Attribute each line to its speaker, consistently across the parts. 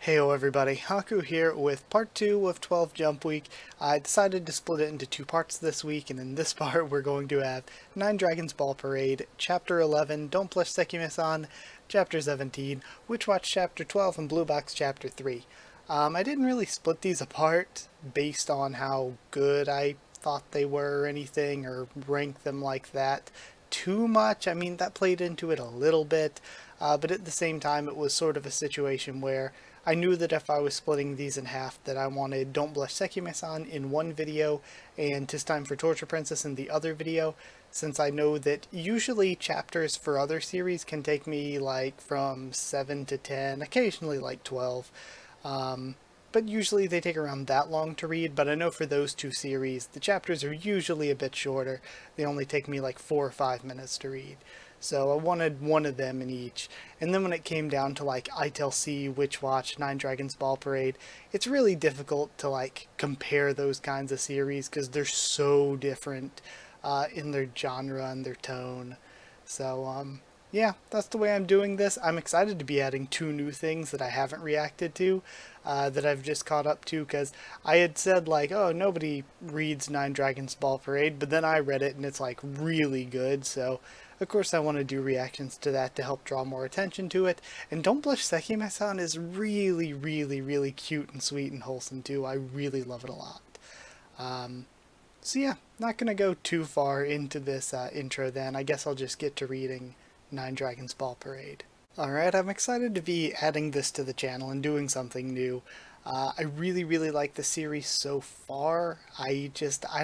Speaker 1: Heyo everybody, Haku here with part 2 of 12 Jump Week. I decided to split it into 2 parts this week, and in this part we're going to have 9 Dragons Ball Parade, Chapter 11, Don't Blush Sekime-san, Chapter 17, Witch Watch Chapter 12, and Blue Box Chapter 3. I didn't really split these apart based on how good I thought they were or anything, or rank them like that too much. I mean, that played into it a little bit, but at the same time it was sort of a situation where I knew that if I was splitting these in half that I wanted Don't Blush Sekime-san in one video and 'Tis Time for Torture Princess in the other video, since I know that usually chapters for other series can take me like from 7 to 10, occasionally like 12. But usually they take around that long to read, but I know for those two series the chapters are usually a bit shorter. They only take me like 4 or 5 minutes to read. So I wanted one of them in each. And then when it came down to like ITLC, Witch Watch, 9 Dragons Ball Parade, it's really difficult to like compare those kinds of series because they're so different in their genre and their tone. So yeah, that's the way I'm doing this. I'm excited to be adding 2 new things that I haven't reacted to, that I've just caught up to, because I had said like, oh, nobody reads 9 Dragons Ball Parade, but then I read it and it's like really good, so of course I want to do reactions to that to help draw more attention to it. And Don't Blush Sekime-san is really, really, really cute and sweet and wholesome too. I really love it a lot. So yeah, not going to go too far into this intro then. I guess I'll just get to reading 9 Dragons Ball Parade. Alright, I'm excited to be adding this to the channel and doing something new. I really, really like the series so far. I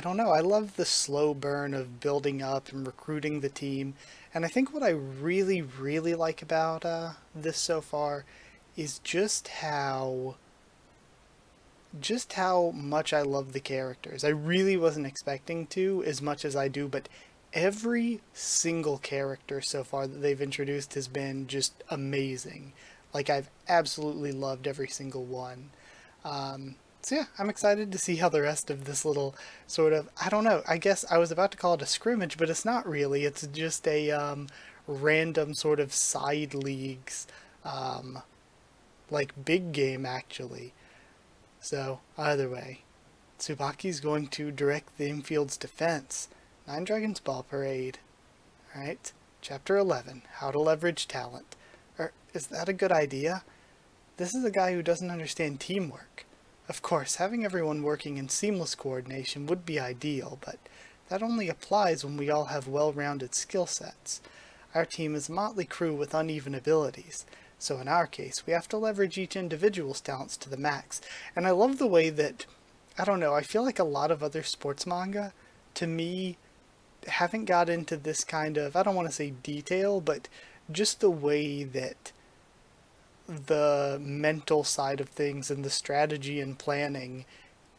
Speaker 1: don't know, I love the slow burn of building up and recruiting the team. And I think what I really, really like about this so far is just how much I love the characters. I really wasn't expecting to as much as I do, but every single character so far that they've introduced has been just amazing. Like, I've absolutely loved every single one. So yeah, I'm excited to see how the rest of this little sort of, I don't know, I guess I was about to call it a scrimmage, but it's not really. It's just a random sort of side leagues, like big game actually. So either way, Tsubaki's going to direct the infield's defense. 9 Dragons Ball Parade. Alright, Chapter 11, How to Leverage Talent. Is that a good idea? This is a guy who doesn't understand teamwork. Of course, having everyone working in seamless coordination would be ideal, but that only applies when we all have well-rounded skill sets. Our team is a motley crew with uneven abilities, so in our case, we have to leverage each individual's talents to the max. And I love the way that, I don't know, I feel like a lot of other sports manga, to me, haven't got into this kind of, I don't want to say detail, but just the way that the mental side of things and the strategy and planning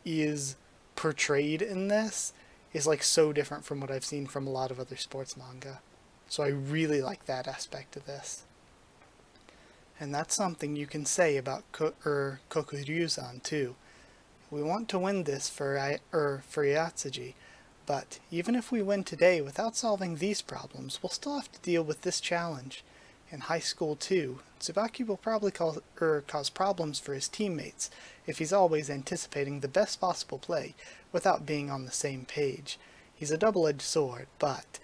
Speaker 1: is portrayed in this is like so different from what I've seen from a lot of other sports manga. So I really like that aspect of this. And that's something you can say about Kokuryu-san too. We want to win this for Yatsuji, but even if we win today without solving these problems, we'll still have to deal with this challenge. In high school too, Tsubaki will probably cause problems for his teammates if he's always anticipating the best possible play without being on the same page. He's a double-edged sword, but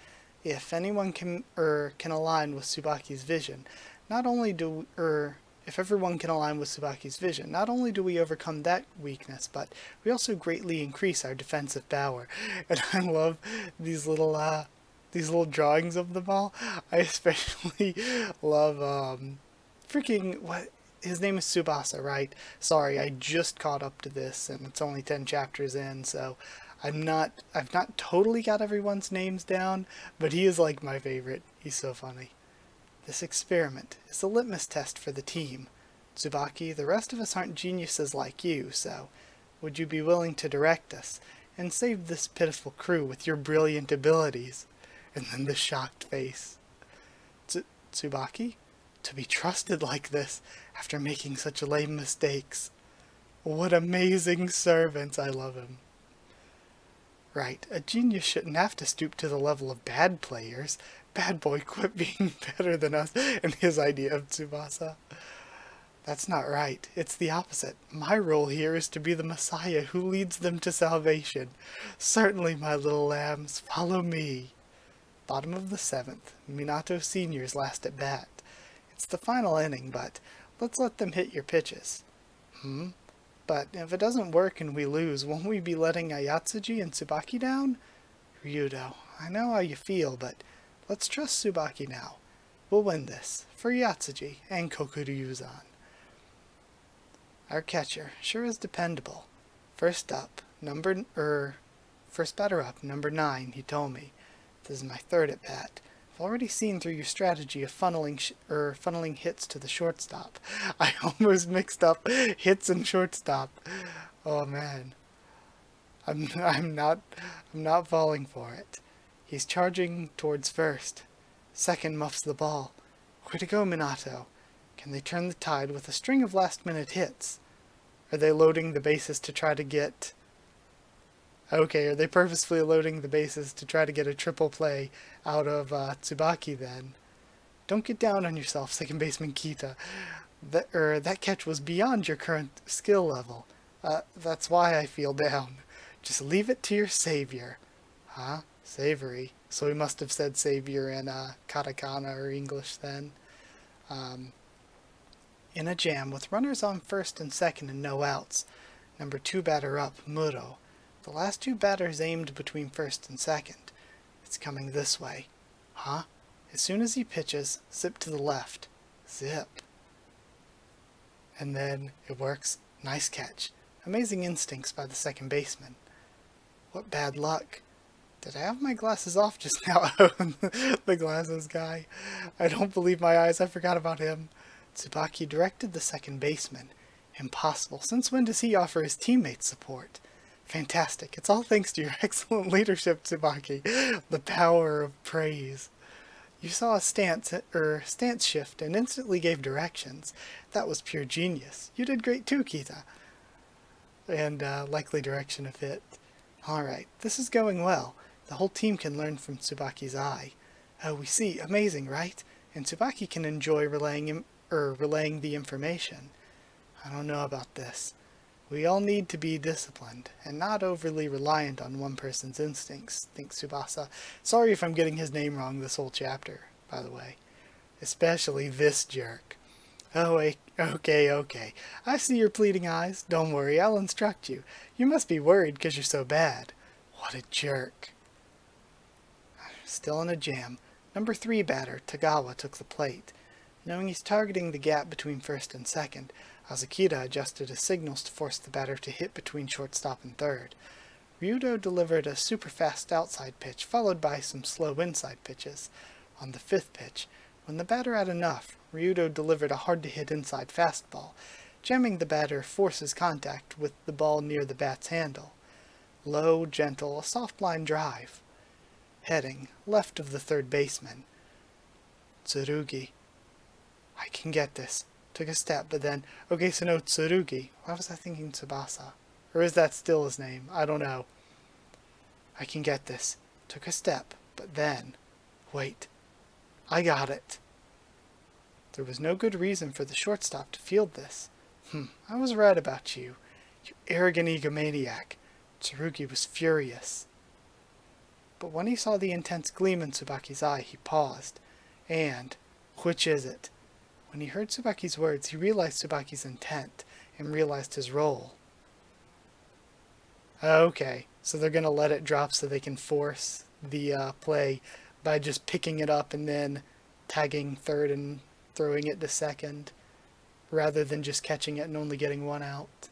Speaker 1: if anyone can align with Tsubaki's vision, if everyone can align with Tsubaki's vision, not only do we overcome that weakness, but we also greatly increase our defensive power. And I love these little drawings of them all. I especially love his name is Tsubasa, right? Sorry, I just caught up to this and it's only 10 chapters in, so I've not totally got everyone's names down, but he is like my favorite. He's so funny. This experiment is a litmus test for the team. Tsubaki, the rest of us aren't geniuses like you, so would you be willing to direct us and save this pitiful crew with your brilliant abilities? And then the shocked face. Tsubaki? To be trusted like this after making such lame mistakes. What amazing servants, I love him. Right, a genius shouldn't have to stoop to the level of bad players. Bad boy, quit being better than us, and his idea of Tsubasa. That's not right. It's the opposite. My role here is to be the Messiah who leads them to salvation. Certainly, my little lambs, follow me. Bottom of the 7th, Minato Senior's last at bat. It's the final inning, but let's let them hit your pitches. But if it doesn't work and we lose, won't we be letting Ayatsuji and Tsubaki down? Ryudo, I know how you feel, but let's trust Tsubaki now. We'll win this, for Ayatsuji and Kokuryuzan. Our catcher sure is dependable. First batter up, number 9, Hitomi. This is my 3rd at bat. I've already seen through your strategy of funneling hits to the shortstop. I almost mixed up hits and shortstop. Oh man. I'm not falling for it. He's charging towards first. Second muffs the ball. Way to go, Minato. Can they turn the tide with a string of last-minute hits? Are they loading the bases to try to get... Okay, are they purposefully loading the bases to try to get a triple play out of Tsubaki then? Don't get down on yourself, second baseman Kita. That catch was beyond your current skill level. That's why I feel down. Just leave it to your savior. Huh? Savory. So we must have said savior in katakana or English then. In a jam with runners on first and second and no outs. Number 2 batter up, Muro. The last 2 batters aimed between first and second. It's coming this way. Huh? As soon as he pitches, zip to the left. Zip. And then it works. Nice catch. Amazing instincts by the second baseman. What bad luck. Did I have my glasses off just now? The glasses guy. I don't believe my eyes. I forgot about him. Tsubaki directed the second baseman. Impossible. Since when does he offer his teammates support? Fantastic. It's all thanks to your excellent leadership, Tsubaki. The power of praise. You saw a stance shift and instantly gave directions. That was pure genius. You did great too, Kita. And likely direction of hit. Alright, this is going well. The whole team can learn from Tsubaki's eye. Oh, we see. Amazing, right? And Tsubaki can enjoy relaying the information. I don't know about this. We all need to be disciplined, and not overly reliant on one person's instincts, thinks Tsubasa. Sorry if I'm getting his name wrong this whole chapter, by the way. Especially this jerk. Oh, okay. I see your pleading eyes. Don't worry, I'll instruct you. You must be worried because you're so bad. What a jerk. Still in a jam. Number 3 batter, Tagawa, took the plate. Knowing he's targeting the gap between first and second, Azukita adjusted his signals to force the batter to hit between shortstop and third. Ryudo delivered a super fast outside pitch, followed by some slow inside pitches. On the 5th pitch, when the batter had enough, Ryudo delivered a hard-to-hit inside fastball. Jamming the batter forces contact with the ball near the bat's handle. Low, gentle, a soft line drive. Heading left of the third baseman. Tsurugi. I can get this. Took a step, but then... Okay, so no, Tsurugi. Why was I thinking Tsubasa? Or is that still his name? I don't know. I can get this. Took a step, but then... Wait. I got it. There was no good reason for the shortstop to field this. I was right about you. You arrogant egomaniac. Tsurugi was furious. But when he saw the intense gleam in Tsubaki's eye, he paused. And, which is it? When he heard Tsubaki's words, he realized Tsubaki's intent, and realized his role. Okay, so they're going to let it drop so they can force the play by just picking it up and then tagging third and throwing it to second, rather than just catching it and only getting 1 out.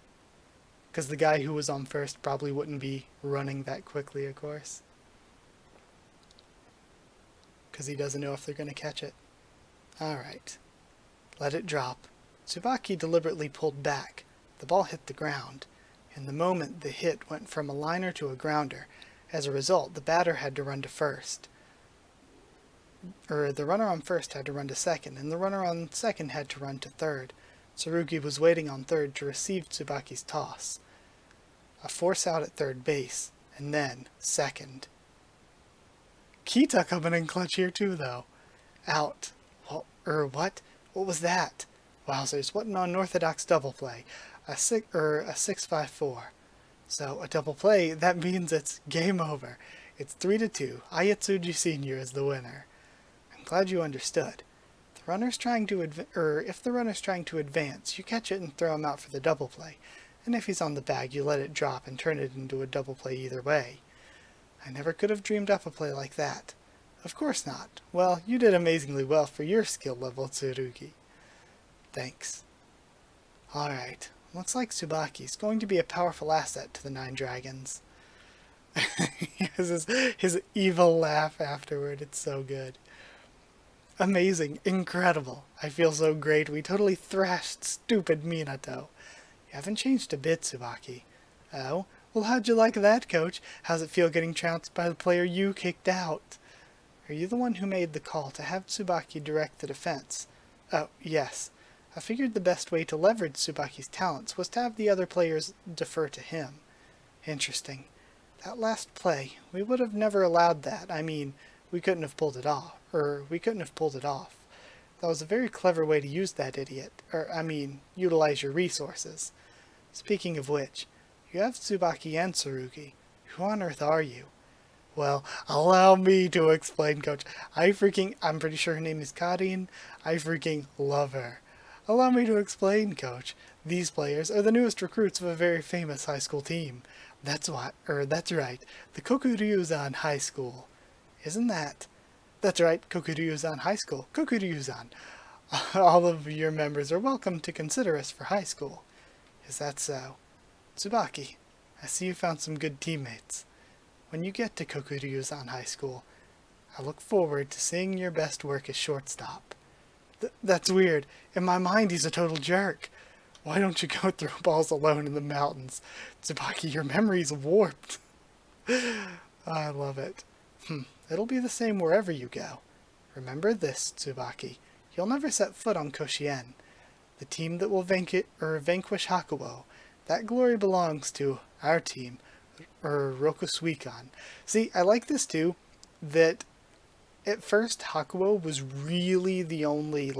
Speaker 1: Because the guy who was on first probably wouldn't be running that quickly, of course. Because he doesn't know if they're going to catch it. Alright. Let it drop. Tsubaki deliberately pulled back. The ball hit the ground. In the moment, the hit went from a liner to a grounder. As a result, the batter had to run to first. The runner on first had to run to second, and the runner on second had to run to third. Tsurugi was waiting on third to receive Tsubaki's toss. A force out at third base, and then second. Kita coming in clutch here too, though. Out. What? What was that? Wowzers, what an unorthodox double play. A 6-5-4. So a double play, that means it's game over. It's 3-2. Ayatsuji Sr. is the winner. I'm glad you understood. If the runner's trying to advance, you catch it and throw him out for the double play. And if he's on the bag, you let it drop and turn it into a double play either way. I never could have dreamed up a play like that. Of course not. Well, you did amazingly well for your skill level, Tsurugi. Thanks. Alright, looks like Tsubaki's going to be a powerful asset to the Nine Dragons. He has his evil laugh afterward, it's so good. Amazing, incredible. I feel so great, we totally thrashed stupid Minato. You haven't changed a bit, Tsubaki. Oh? Well, how'd you like that, Coach? How's it feel getting trounced by the player you kicked out? Are you the one who made the call to have Tsubaki direct the defense? Oh, yes. I figured the best way to leverage Tsubaki's talents was to have the other players defer to him. Interesting. That last play, we would have never allowed that. I mean, we couldn't have pulled it off. That was a very clever way to use that idiot. Utilize your resources. Speaking of which, you have Tsubaki and Tsurugi. Who on earth are you? Well, allow me to explain, Coach. I'm pretty sure her name is Karin. I freaking love her. Allow me to explain, Coach. These players are the newest recruits of a very famous high school team. That's right, the Kokuryuzan High School. Isn't that? That's right, Kokuryuzan High School. Kokuryuzan. All of your members are welcome to consider us for high school. Is that so? Tsubaki, I see you found some good teammates. When you get to Kokuryuzan High School, I look forward to seeing your best work as shortstop. That's weird. In my mind, he's a total jerk. Why don't you go throw balls alone in the mountains? Tsubaki, your memory's warped. I love it. It'll be the same wherever you go. Remember this, Tsubaki. You'll never set foot on Koshien. The team that will vanquish Hakuo. That glory belongs to our team, Rokusuikan. See, I like this too, that at first Hakuo was really the only,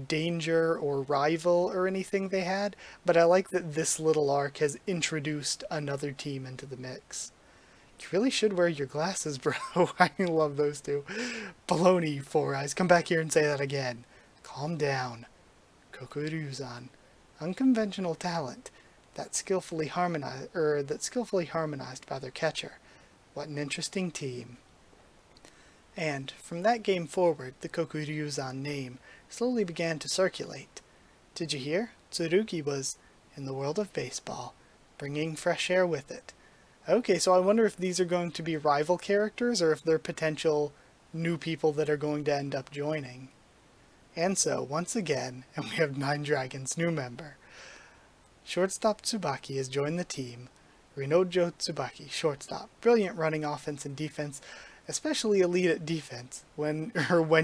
Speaker 1: danger or rival or anything they had, but I like that this little arc has introduced another team into the mix. You really should wear your glasses, bro. I love those two. Baloney, Four Eyes. Come back here and say that again. Calm down. Kokuryuzan. Unconventional talent that's skillfully harmonized by their catcher. What an interesting team. And from that game forward, the Kokuryuzan name slowly began to circulate. Did you hear? Tsurugi was in the world of baseball, bringing fresh air with it. Okay, so I wonder if these are going to be rival characters or if they're potential new people that are going to end up joining. And so, once again, and we have Nine Dragons' new member. Shortstop Tsubaki has joined the team. Rinojo Tsubaki, shortstop. Brilliant running offense and defense, especially elite at defense when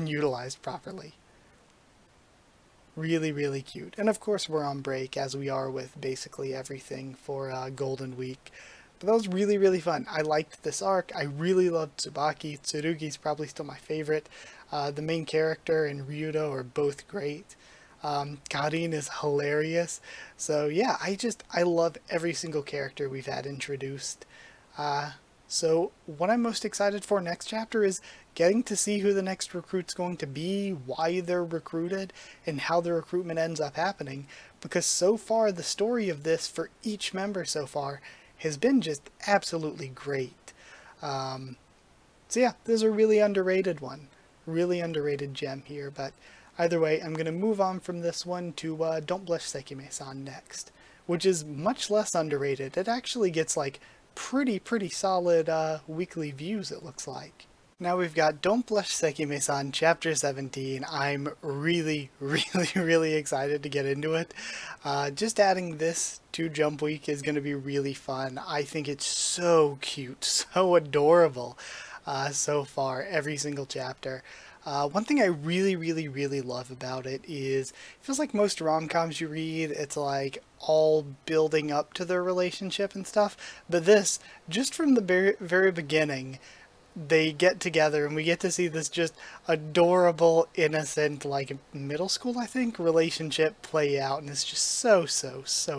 Speaker 1: utilized properly. Really, really cute. And of course we're on break, as we are with basically everything for Golden Week. But that was really, really fun. I liked this arc. I really loved Tsubaki. Tsurugi's probably still my favorite. The main character and Ryudo are both great. Karin is hilarious. So yeah, I love every single character we've had introduced. So what I'm most excited for next chapter is getting to see who the next recruit's going to be, why they're recruited, and how the recruitment ends up happening. Because so far, the story of this for each member so far has been just absolutely great. So yeah, this is a really underrated one. Really underrated gem here, but either way, I'm going to move on from this one to Don't Blush Sekime-san next, which is much less underrated. It actually gets pretty solid weekly views, it looks like. Now we've got Don't Blush Sekime-san Chapter 17. I'm really excited to get into it. Just adding this to Jump Week is going to be really fun. I think it's so cute, so adorable so far, every single chapter. One thing I really love about it is, it feels like most rom-coms you read, it's all building up to their relationship and stuff, but this, just from the very beginning, they get together and we get to see this just adorable, innocent, like middle school, I think, relationship play out, and it's just so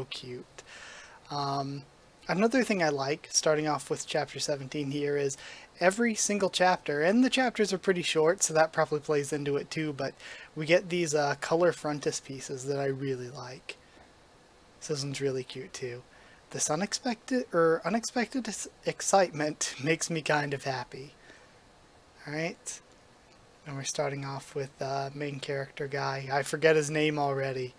Speaker 1: cute. Another thing I like, starting off with chapter 17 here, is every single chapter, and the chapters are pretty short, so that probably plays into it too, but we get these color frontispieces that I really like. This one's really cute too. This unexpected excitement makes me kind of happy. Alright, and we're starting off with main character guy. I forget his name already.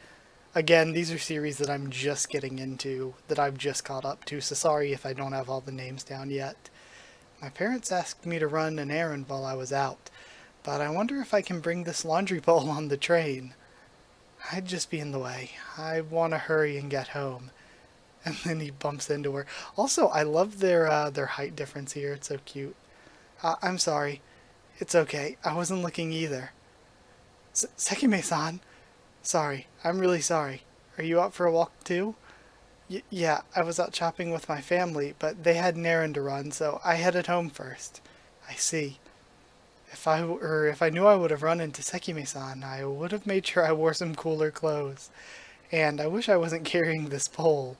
Speaker 1: Again, these are series that I'm just getting into, that I've just caught up to, so sorry if I don't have all the names down yet. My parents asked me to run an errand while I was out, but I wonder if I can bring this laundry bowl on the train. I'd just be in the way. I want to hurry and get home. And then he bumps into her. Also, I love their height difference here. It's so cute. I'm sorry. It's okay. I wasn't looking either. Sekime-san. Sorry. I'm really sorry. Are you out for a walk too? Yeah, I was out shopping with my family, but they had an errand to run, so I headed home first. I see. If I knew I would have run into Sekime-san, I would have made sure I wore some cooler clothes. And I wish I wasn't carrying this pole.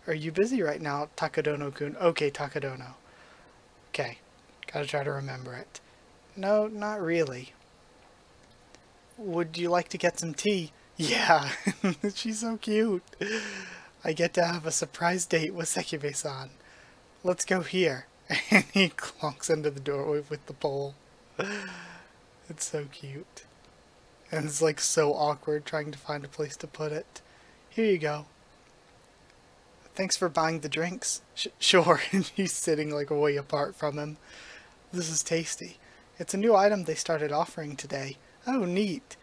Speaker 1: Are you busy right now, Takadono-kun? Okay, Takadono. Okay, gotta try to remember it. No, not really. Would you like to get some tea? Yeah, she's so cute. I get to have a surprise date with Sekime-san. Let's go here. And he clunks into the doorway with the pole. It's so cute. And it's like so awkward trying to find a place to put it. Here you go. Thanks for buying the drinks. Sure. And he's sitting like way apart from him. This is tasty. It's a new item they started offering today. Oh, neat.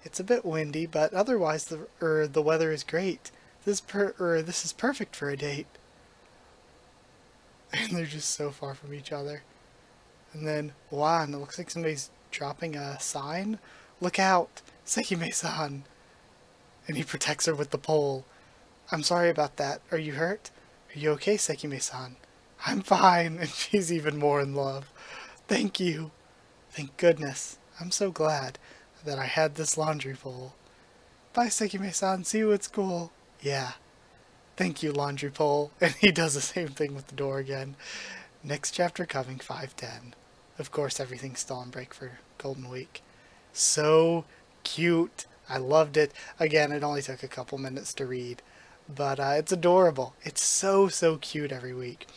Speaker 1: It's a bit windy, but otherwise the weather is great. This is perfect for a date. And they're just so far from each other. And then, wow, and it looks like somebody's dropping a sign. Look out, Sekime-san. And he protects her with the pole. I'm sorry about that. Are you hurt? Are you okay, Sekime-san? I'm fine. And she's even more in love. Thank you. Thank goodness. I'm so glad that I had this laundry pole. Bye, Sekime-san. See you at school. Yeah. Thank you, laundry pole. And he does the same thing with the door again. Next chapter coming, 5:10. Of course, everything's still on break for Golden Week. So cute. I loved it. Again, it only took a couple minutes to read. But it's adorable. It's so cute every week.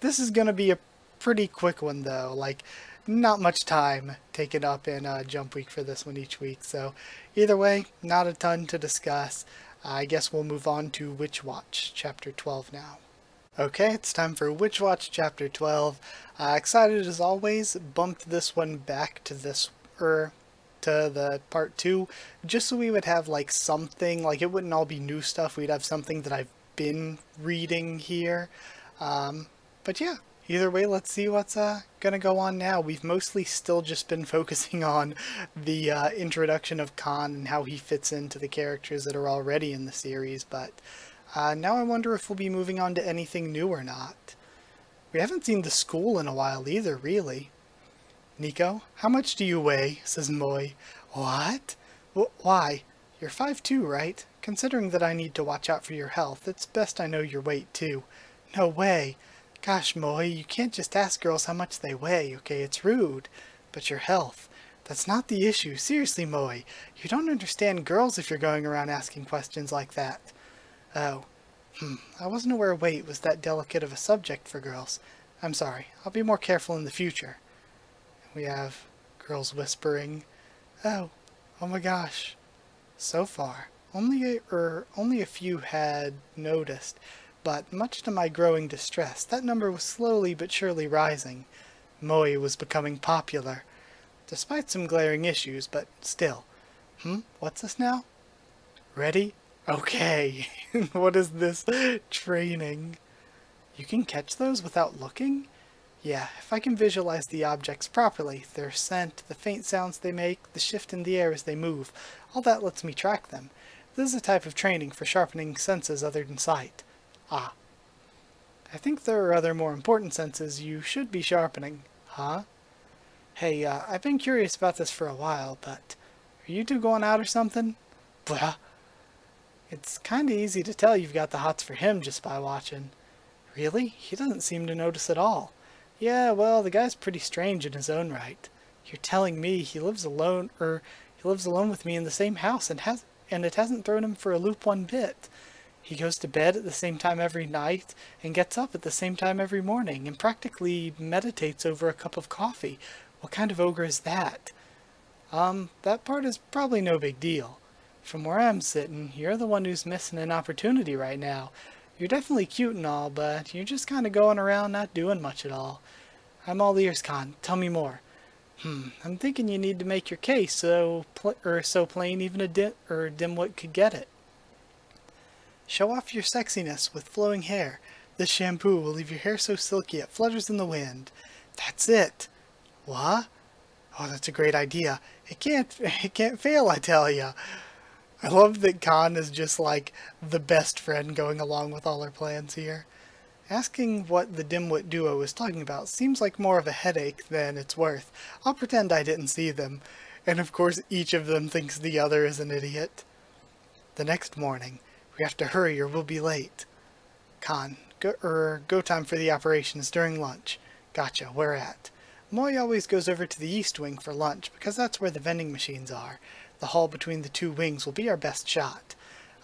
Speaker 1: This is going to be a pretty quick one, though. Like, not much time taken up in Jump Week for this one each week. So either way, not a ton to discuss. I guess we'll move on to Witch Watch, Chapter 12 now. Okay, it's time for Witch Watch Chapter 12. Excited as always, bumped this one back to to the part 2, just so we would have like something, like it wouldn't all be new stuff, we'd have something that I've been reading here. But yeah, either way, let's see what's gonna go on now. We've mostly still just been focusing on the introduction of Khan and how he fits into the characters that are already in the series, but now I wonder if we'll be moving on to anything new or not. We haven't seen the school in a while either, really. Nico, how much do you weigh? Says Moi. What? Why? You're 5'2", right? Considering that I need to watch out for your health, it's best I know your weight too. No way. Gosh, Moi, you can't just ask girls how much they weigh, okay? It's rude. But your health, that's not the issue. Seriously, Moi, you don't understand girls if you're going around asking questions like that. Oh. I wasn't aware weight was that delicate of a subject for girls. I'm sorry. I'll be more careful in the future. We have girls whispering. Oh my gosh. So far, only a few had noticed, but much to my growing distress, that number was slowly but surely rising. Moi was becoming popular, despite some glaring issues, but still. What's this now? Ready? Okay. What is this? Training. You can catch those without looking? Yeah, if I can visualize the objects properly, their scent, the faint sounds they make, the shift in the air as they move, all that lets me track them. This is a type of training for sharpening senses other than sight. Ah. I think there are other more important senses you should be sharpening. Huh? Hey, I've been curious about this for a while, but are you two going out or something? Blah. It's kinda easy to tell you've got the hots for him just by watching. Really? He doesn't seem to notice at all. Yeah, well, the guy's pretty strange in his own right. You're telling me he lives alone, he lives alone with me in the same house and it hasn't thrown him for a loop one bit. He goes to bed at the same time every night and gets up at the same time every morning and practically meditates over a cup of coffee. What kind of ogre is that? That part is probably no big deal. From where I'm sitting, you're the one who's missing an opportunity right now. You're definitely cute and all, but you're just kind of going around not doing much at all. I'm all ears, Con. Tell me more. I'm thinking you need to make your case so plain even a dimwit could get it. Show off your sexiness with flowing hair. This shampoo will leave your hair so silky it flutters in the wind. That's it. What? Oh, that's a great idea. It can't fail, I tell ya. I love that Khan is just like the best friend going along with all our plans here. Asking what the dimwit duo is talking about seems like more of a headache than it's worth. I'll pretend I didn't see them. And of course each of them thinks the other is an idiot. The next morning, we have to hurry or we'll be late. Khan, go time for the operations during lunch. Gotcha, where at? Moi always goes over to the east wing for lunch because that's where the vending machines are. The hall between the two wings will be our best shot.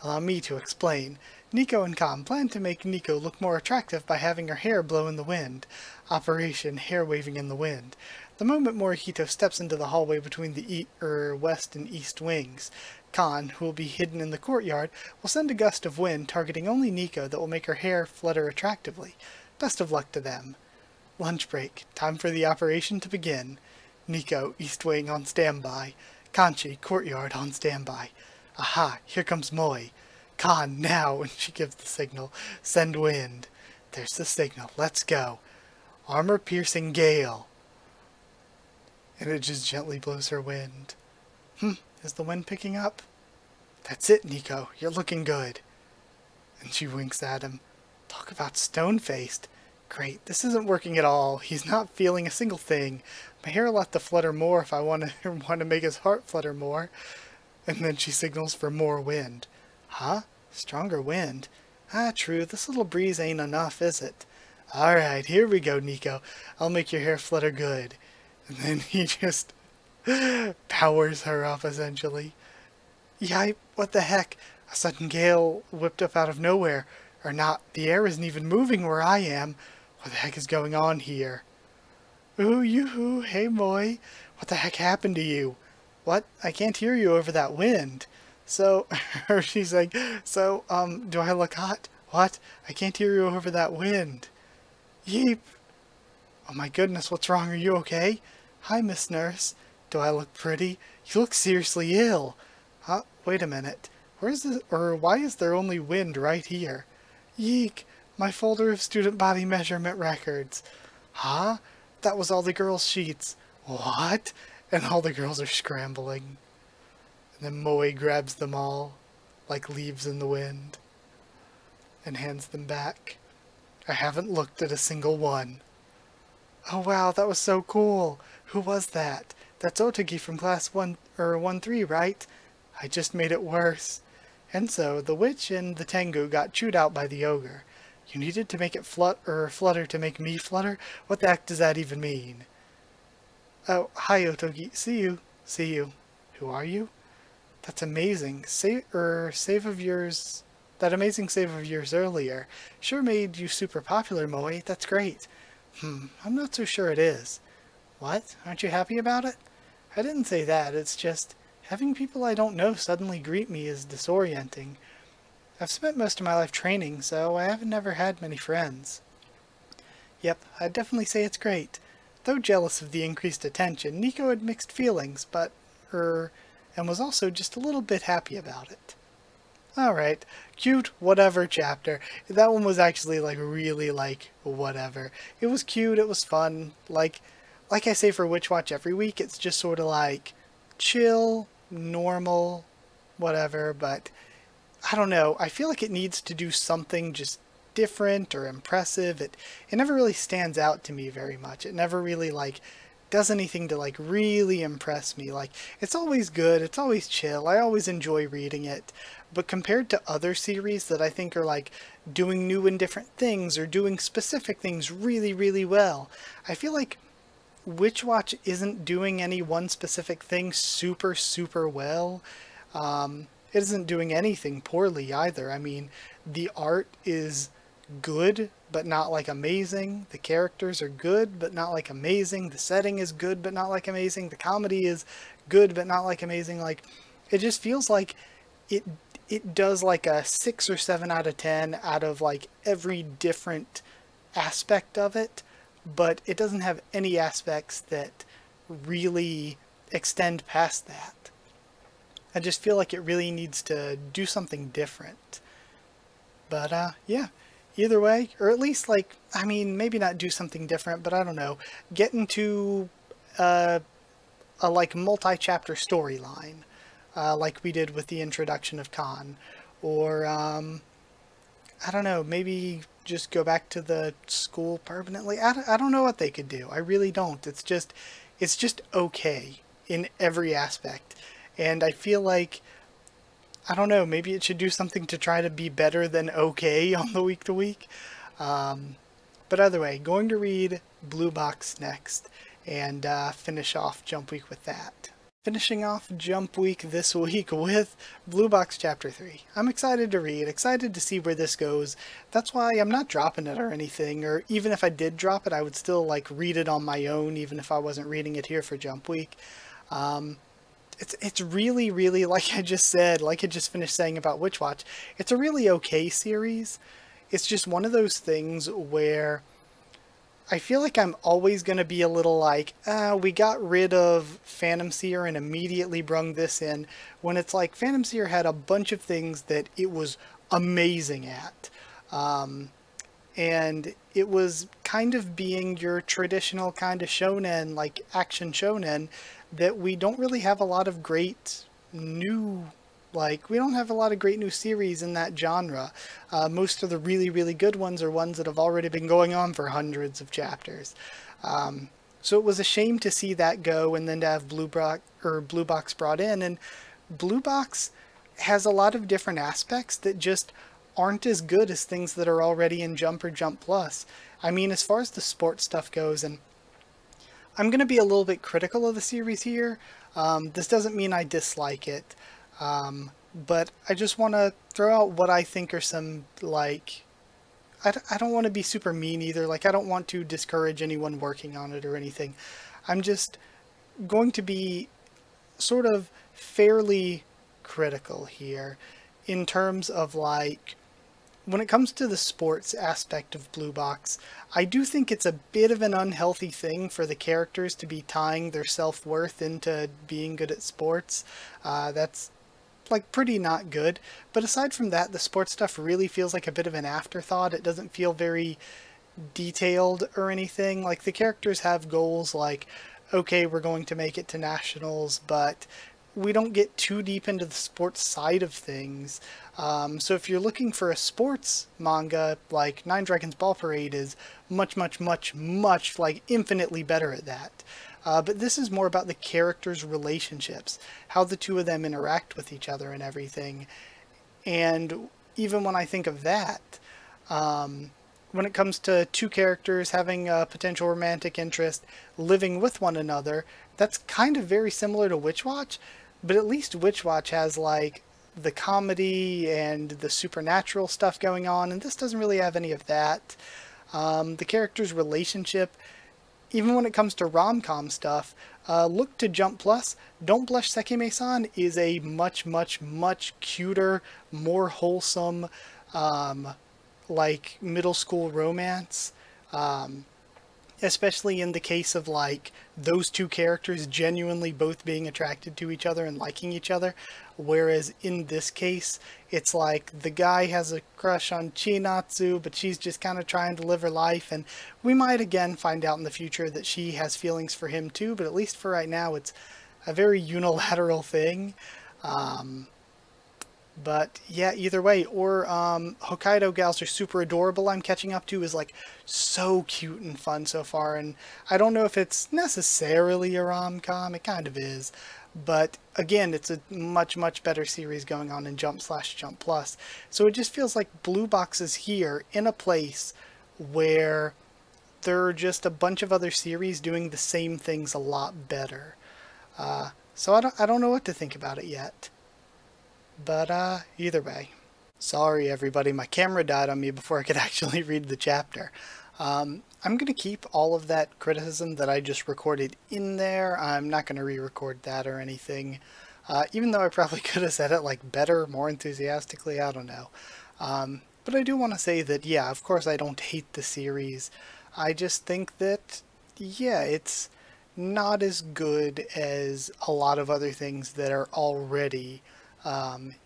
Speaker 1: Allow me to explain. Nico and Khan plan to make Nico look more attractive by having her hair blow in the wind. Operation Hair Waving in the Wind. The moment Morihito steps into the hallway between the west and east wings, Khan, who will be hidden in the courtyard, will send a gust of wind targeting only Nico that will make her hair flutter attractively. Best of luck to them. Lunch break. Time for the operation to begin. Nico, east wing on standby. Kanchi, courtyard on standby. Aha, here comes Moi. Khan, now, and she gives the signal. Send wind. There's the signal. Let's go. Armor-piercing gale. And it just gently blows her wind. Is the wind picking up? That's it, Nico. You're looking good. And she winks at him. Talk about stone-faced. Great, this isn't working at all. He's not feeling a single thing. My hair will have to flutter more if I want to make his heart flutter more. And then she signals for more wind. Huh? Stronger wind? Ah, true. This little breeze ain't enough, is it? Alright, here we go, Nico. I'll make your hair flutter good. And then he just powers her up, essentially. Yipe, what the heck? A sudden gale whipped up out of nowhere. Or not, the air isn't even moving where I am. What the heck is going on here? Ooh, yoo-hoo, hey Moi. What the heck happened to you? What? I can't hear you over that wind. So, she's like, so, do I look hot? What? I can't hear you over that wind. Yeep. Oh my goodness, what's wrong? Are you okay? Hi, Miss Nurse. Do I look pretty? You look seriously ill. Huh? Wait a minute. Why is there only wind right here? Yeek. My folder of student body measurement records. Huh? That was all the girls' sheets. What? And all the girls are scrambling. And then Moe grabs them all, like leaves in the wind, and hands them back. I haven't looked at a single one. Oh wow, that was so cool. Who was that? That's Otogi from class 1-3, right? I just made it worse. And so, the witch and the Tengu got chewed out by the ogre. You needed to make it flutter to make me flutter? What the heck does that even mean? Oh, hi Otogi. See you. See you. Who are you? That's amazing. Save of yours... That amazing save of yours earlier sure made you super popular, Moe. That's great. I'm not so sure it is. What? Aren't you happy about it? I didn't say that. It's just... Having people I don't know suddenly greet me is disorienting. I've spent most of my life training, so I haven't never had many friends. Yep, I'd definitely say it's great. Though jealous of the increased attention, Nico had mixed feelings, and was also just a little bit happy about it. Alright, cute, whatever chapter. That one was actually, really, whatever. It was cute, it was fun. Like I say for Witch Watch every week, it's just sort of chill, normal, whatever, but I don't know. I feel like it needs to do something just different or impressive. It never really stands out to me very much. It never really, does anything to like really impress me. Like, it's always good, it's always chill, I always enjoy reading it, but compared to other series that I think are like doing new and different things or doing specific things really, really well, I feel like Witch Watch isn't doing any one specific thing super, super well. It isn't doing anything poorly either. I mean, the art is good, but not like amazing. The characters are good, but not like amazing. The setting is good, but not like amazing. The comedy is good, but not like amazing. Like, it just feels like it it does like a 6 or 7 out of 10 out of like every different aspect of it, but it doesn't have any aspects that really extend past that. I just feel like it really needs to do something different. But yeah, either way, or at least like, I mean, maybe not do something different, but I don't know, get into a like multi-chapter storyline, like we did with the introduction of Khan, or I don't know, maybe just go back to the school permanently. I don't know what they could do. I really don't. It's just okay in every aspect. And I feel like, I don't know, maybe it should do something to try to be better than okay on the week to week. But either way, going to read Blue Box next and finish off Jump Week with that. Finishing off Jump Week this week with Blue Box Chapter 3. I'm excited to read, excited to see where this goes. That's why I'm not dropping it or anything, or even if I did drop it, I would still like read it on my own, even if I wasn't reading it here for Jump Week. It's really, really, like I just said, like I just finished saying about Witch Watch, it's a really okay series. It's just one of those things where I feel like I'm always going to be a little like, we got rid of Phantom Seer and immediately brung this in, when it's like Phantom Seer had a bunch of things that it was amazing at. And it was kind of being your traditional kind of shonen, like action shonen, that we don't really have a lot of great new, like, we don't have a lot of great new series in that genre. Most of the really, really good ones are ones that have already been going on for hundreds of chapters. So it was a shame to see that go and then to have Blue Box brought in. And Blue Box has a lot of different aspects that just aren't as good as things that are already in Jump or Jump Plus. I mean, as far as the sports stuff goes, and I'm going to be a little bit critical of the series here. This doesn't mean I dislike it, but I just want to throw out what I think are some, like, I don't want to be super mean either. Like, I don't want to discourage anyone working on it or anything. I'm just going to be sort of fairly critical here in terms of, like, when it comes to the sports aspect of Blue Box, I do think it's a bit of an unhealthy thing for the characters to be tying their self-worth into being good at sports. That's like pretty not good. But aside from that, the sports stuff really feels like a bit of an afterthought. It doesn't feel very detailed or anything. Like, the characters have goals like, okay, we're going to make it to nationals, but we don't get too deep into the sports side of things. So if you're looking for a sports manga, like Nine Dragons Ball Parade is much, like infinitely better at that. But this is more about the characters' relationships, how the two of them interact with each other and everything. And even when I think of that, when it comes to two characters having a potential romantic interest, living with one another, that's kind of very similar to Witch Watch, but at least Witch Watch has like the comedy and the supernatural stuff going on, and this doesn't really have any of that. The characters' relationship, even when it comes to rom-com stuff, look to Jump Plus. Don't Blush Sekime-san is a much cuter, more wholesome, like middle school romance. Especially in the case of like those two characters genuinely both being attracted to each other and liking each other, whereas in this case it's like the guy has a crush on Chinatsu, but she's just kind of trying to live her life, and we might again find out in the future that she has feelings for him too, but at least for right now it's a very unilateral thing. But yeah, either way. Or Hokkaido Gals Are Super Adorable, I'm catching up to, is like so cute and fun so far. And I don't know if it's necessarily a rom-com, it kind of is. But again, it's a much, much better series going on in Jump/Jump Plus. So it just feels like Blue Box is here in a place where there are just a bunch of other series doing the same things a lot better. So I don't know what to think about it yet. But either way. Sorry everybody, my camera died on me before I could actually read the chapter. I'm going to keep all of that criticism that I just recorded in there. I'm not going to re-record that or anything. Even though I probably could have said it like better, more enthusiastically, I don't know. But I do want to say that, yeah, of course I don't hate the series. I just think that, yeah, it's not as good as a lot of other things that are already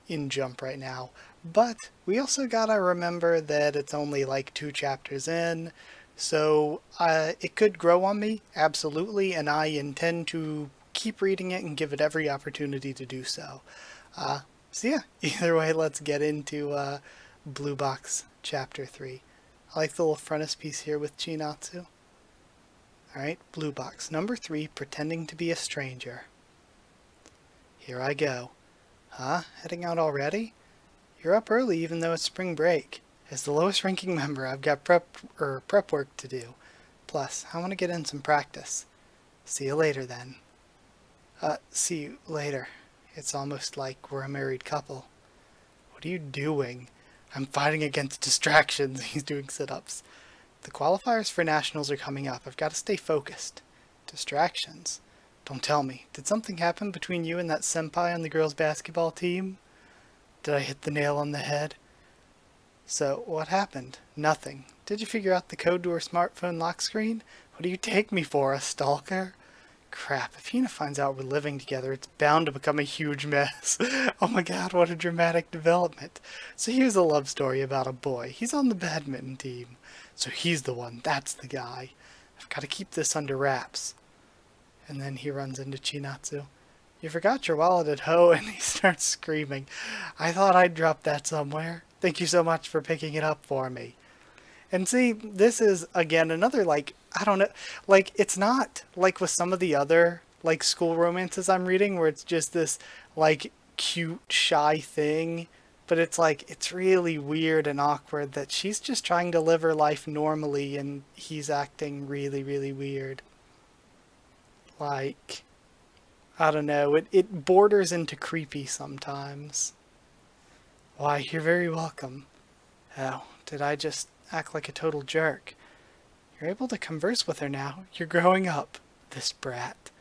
Speaker 1: in Jump right now. But we also gotta remember that it's only like 2 chapters in, so it could grow on me, absolutely, and I intend to keep reading it and give it every opportunity to do so. So yeah, either way, let's get into Blue Box Chapter 3. I like the little frontispiece here with Chinatsu. Alright, Blue Box, number 3, Pretending to be a Stranger. Here I go. Huh? Heading out already? You're up early even though it's spring break. As the lowest ranking member, I've got prep work to do. Plus, I want to get in some practice. See you later then. See you later. It's almost like we're a married couple. What are you doing? I'm fighting against distractions. He's doing sit-ups. The qualifiers for nationals are coming up. I've got to stay focused. Distractions? Don't tell me. Did something happen between you and that senpai on the girls' basketball team? Did I hit the nail on the head? So, what happened? Nothing. Did you figure out the code to her smartphone lock screen? What do you take me for, a stalker? Crap, if Hina finds out we're living together, it's bound to become a huge mess. Oh my god, what a dramatic development. So here's a love story about a boy. He's on the badminton team. So he's the one, that's the guy. I've got to keep this under wraps. And then he runs into Chinatsu. You forgot your wallet at home, and he starts screaming. I thought I'd dropped that somewhere. Thank you so much for picking it up for me. And see, this is, again, another, like, I don't know, like, it's not like with some of the other, like, school romances I'm reading, where it's just this, like, cute, shy thing, but it's like, it's really weird and awkward that she's just trying to live her life normally, and he's acting really, really weird. Like, I don't know, it borders into creepy sometimes. Why, you're very welcome. Oh, did I just act like a total jerk? You're able to converse with her now. You're growing up. This brat.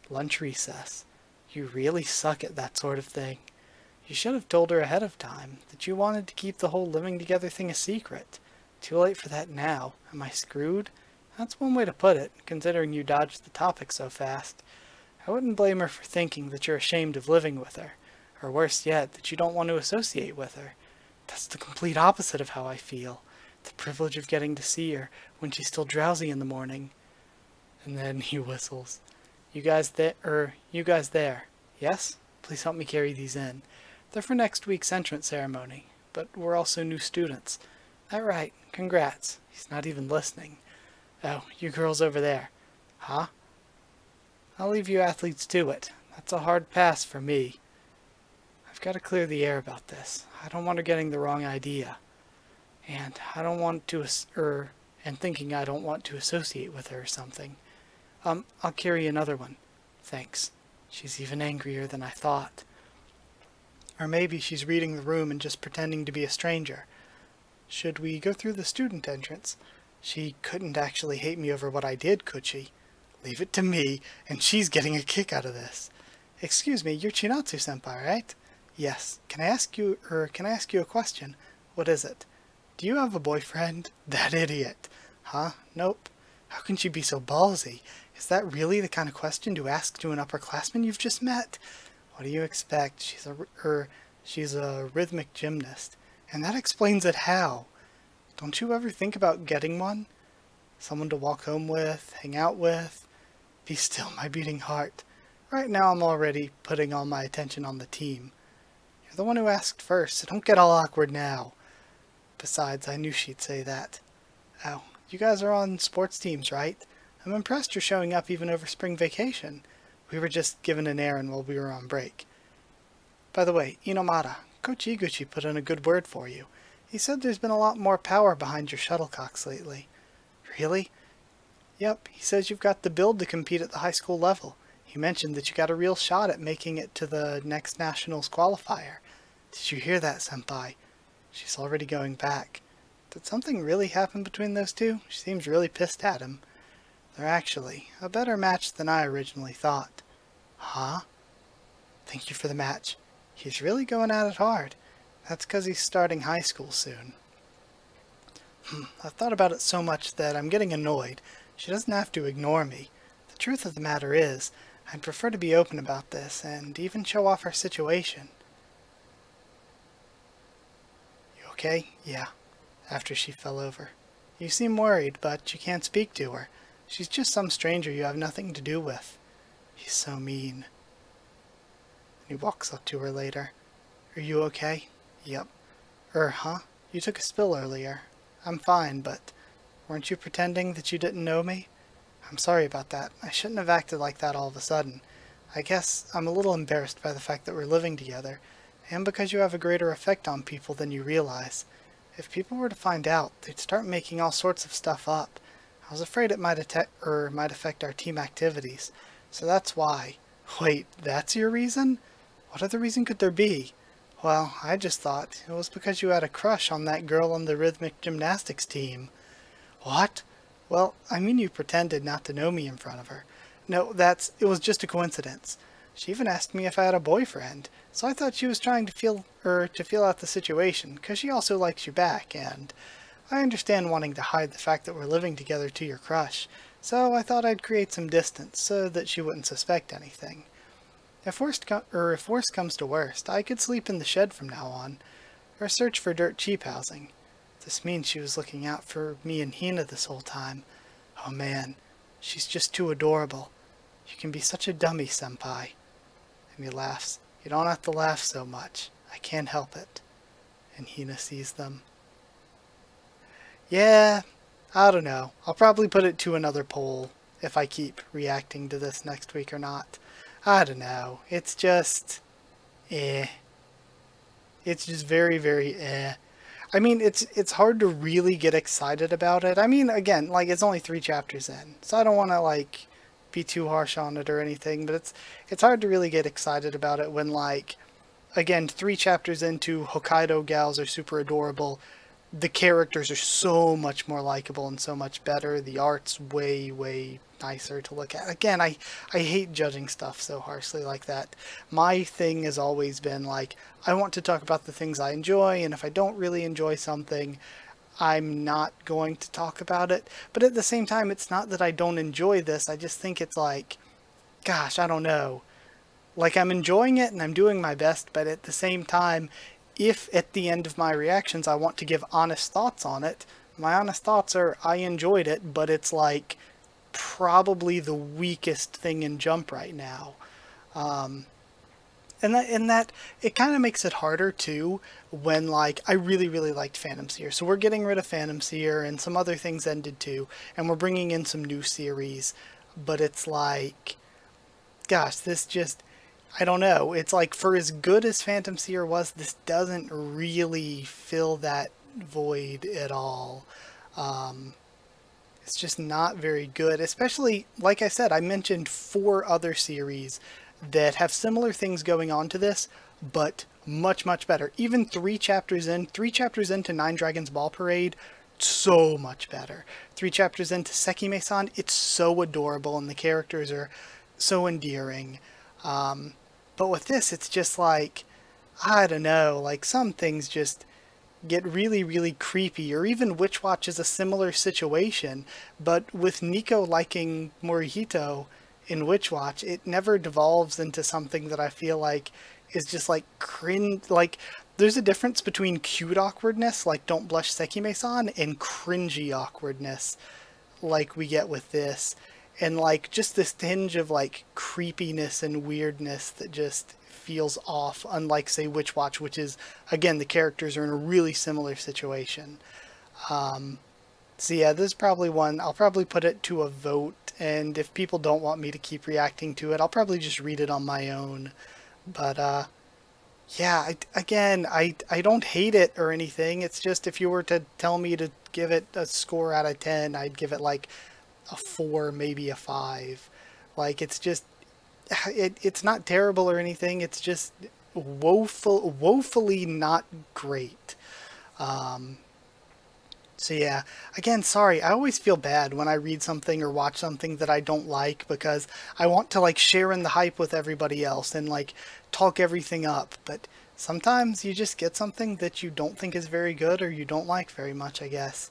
Speaker 1: Lunch recess. You really suck at that sort of thing. You should have told her ahead of time that you wanted to keep the whole living together thing a secret. Too late for that now. Am I screwed? That's one way to put it, considering you dodged the topic so fast. I wouldn't blame her for thinking that you're ashamed of living with her, or worse yet, that you don't want to associate with her. That's the complete opposite of how I feel. The privilege of getting to see her when she's still drowsy in the morning. And then he whistles. You guys there? Yes? Please help me carry these in. They're for next week's entrance ceremony, but we're also new students. That right, congrats. He's not even listening. Oh, you girls over there. Huh? I'll leave you athletes to it. That's a hard pass for me. I've got to clear the air about this. I don't want her getting the wrong idea. And I don't want to, and thinking I don't want to associate with her or something. I'll carry another one. Thanks. She's even angrier than I thought. Or maybe she's reading the room and just pretending to be a stranger. Should we go through the student entrance? She couldn't actually hate me over what I did, could she? Leave it to me, and she's getting a kick out of this. Excuse me, you're Chinatsu-senpai, right? Yes. Can I ask you a question? What is it? Do you have a boyfriend? That idiot. Huh? Nope. How can she be so ballsy? Is that really the kind of question to ask to an upperclassman you've just met? What do you expect? She's a rhythmic gymnast. And that explains it how. Don't you ever think about getting one? Someone to walk home with, hang out with? Be still, my beating heart. Right now I'm already putting all my attention on the team. You're the one who asked first, so don't get all awkward now. Besides, I knew she'd say that. Oh, you guys are on sports teams, right? I'm impressed you're showing up even over spring vacation. We were just given an errand while we were on break. By the way, Inomata, Coach Iguchi put in a good word for you. He said there's been a lot more power behind your shuttlecocks lately. Really? Yep, he says you've got the build to compete at the high school level. He mentioned that you got a real shot at making it to the next nationals qualifier. Did you hear that, Senpai? She's already going back. Did something really happen between those two? She seems really pissed at him. They're actually a better match than I originally thought. Huh? Thank you for the match. He's really going at it hard. That's because he's starting high school soon. I've thought about it so much that I'm getting annoyed. She doesn't have to ignore me. The truth of the matter is, I'd prefer to be open about this and even show off our situation. You okay? Yeah. After she fell over. You seem worried, but you can't speak to her. She's just some stranger you have nothing to do with. He's so mean. And he walks up to her later. Are you okay? Yep. Huh? You took a spill earlier. I'm fine, but weren't you pretending that you didn't know me? I'm sorry about that. I shouldn't have acted like that all of a sudden. I guess I'm a little embarrassed by the fact that we're living together, and because you have a greater effect on people than you realize. If people were to find out, they'd start making all sorts of stuff up. I was afraid it might affect our team activities, so that's why. Wait, that's your reason? What other reason could there be? Well, I just thought it was because you had a crush on that girl on the rhythmic gymnastics team. What? Well, I mean you pretended not to know me in front of her. No, it was just a coincidence. She even asked me if I had a boyfriend, so I thought she was trying to feel out the situation, because she also likes you back, and I understand wanting to hide the fact that we're living together to your crush, so I thought I'd create some distance so that she wouldn't suspect anything. If worst comes to worst, I could sleep in the shed from now on, or search for dirt cheap housing. This means she was looking out for me and Hina this whole time. Oh man, she's just too adorable. You can be such a dummy, Senpai. And he laughs. You don't have to laugh so much. I can't help it. And Hina sees them. Yeah, I don't know. I'll probably put it to another poll if I keep reacting to this next week or not. I don't know. It's just... It's just very, very I mean, it's hard to really get excited about it. I mean, again, like, it's only 3 chapters in, so I don't want to, like, be too harsh on it or anything, but it's hard to really get excited about it when, like, again, 3 chapters into Hokkaido gals are super adorable. The characters are so much more likable and so much better. The art's way, way nicer to look at. Again, I hate judging stuff so harshly like that. My thing has always been, like, I want to talk about the things I enjoy, and if I don't really enjoy something, I'm not going to talk about it. But at the same time, it's not that I don't enjoy this. I just think it's like, gosh, I don't know. Like, I'm enjoying it and I'm doing my best, but at the same time, if at the end of my reactions I want to give honest thoughts on it, my honest thoughts are I enjoyed it, but it's like probably the weakest thing in Jump right now. And that it kind of makes it harder too when, like, I really, really liked Phantom Seer. So we're getting rid of Phantom Seer and some other things ended too, and we're bringing in some new series, but it's like, gosh, this just, I don't know. It's like, for as good as Phantom Seer was, this doesn't really fill that void at all. It's just not very good, especially, like I said, I mentioned 4 other series that have similar things going on to this, but much, much better. Even 3 chapters into 9 Dragons Ball Parade, so much better. 3 chapters into Sekime-san, it's so adorable and the characters are so endearing. But with this, it's just like, I don't know, like some things just get really, really creepy, or even Witch Watch is a similar situation, but with Nico liking Morihito in Witch Watch, it never devolves into something that I feel like is just like cringe. Like, there's a difference between cute awkwardness, like Don't Blush Sekime-san, and cringy awkwardness, like we get with this. and like just this tinge of like creepiness and weirdness that just feels off, unlike say Witch Watch, which is, again, the characters are in a really similar situation. So yeah, this is probably one, I'll probably put it to a vote, and if people don't want me to keep reacting to it, I'll probably just read it on my own. But yeah, I don't hate it or anything. It's just if you were to tell me to give it a score out of 10, I'd give it like a 4, maybe a 5. Like, it's just, it's not terrible or anything. It's just woefully not great. So yeah, again, sorry, I always feel bad when I read something or watch something that I don't like, because I want to like share in the hype with everybody else and like talk everything up, but sometimes you just get something that you don't think is very good or you don't like very much, I guess.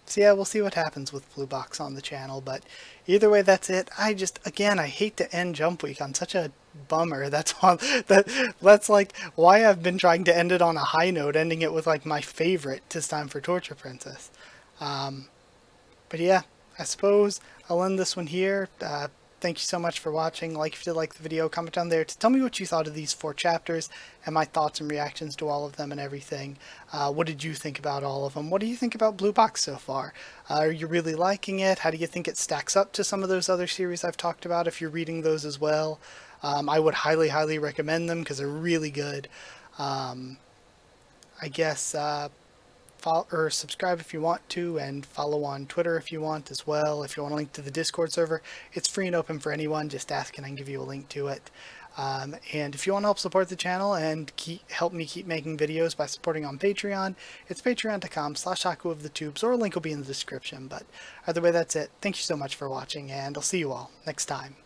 Speaker 1: So yeah, we'll see what happens with Blue Box on the channel, but either way, that's it. Again, I hate to end Jump Week on such a bummer. That's like why I've been trying to end it on a high note, ending it with like my favorite, "'Tis Time for Torture Princess." But yeah, I suppose I'll end this one here. Thank you so much for watching. Like if you did like the video, comment down there to tell me what you thought of these 4 chapters and my thoughts and reactions to all of them and everything. What did you think about all of them? What do you think about Blue Box so far? Are you really liking it? How do you think it stacks up to some of those other series I've talked about if you're reading those as well? I would highly recommend them because they're really good. I guess follow or subscribe if you want to, and follow on Twitter if you want as well. If you want a link to the Discord server, it's free and open for anyone. Just ask and I can give you a link to it. And if you want to help support the channel and help me keep making videos by supporting on Patreon, it's patreon.com/Haku of the Tubes, or a link will be in the description. But either way, that's it. Thank you so much for watching, and I'll see you all next time.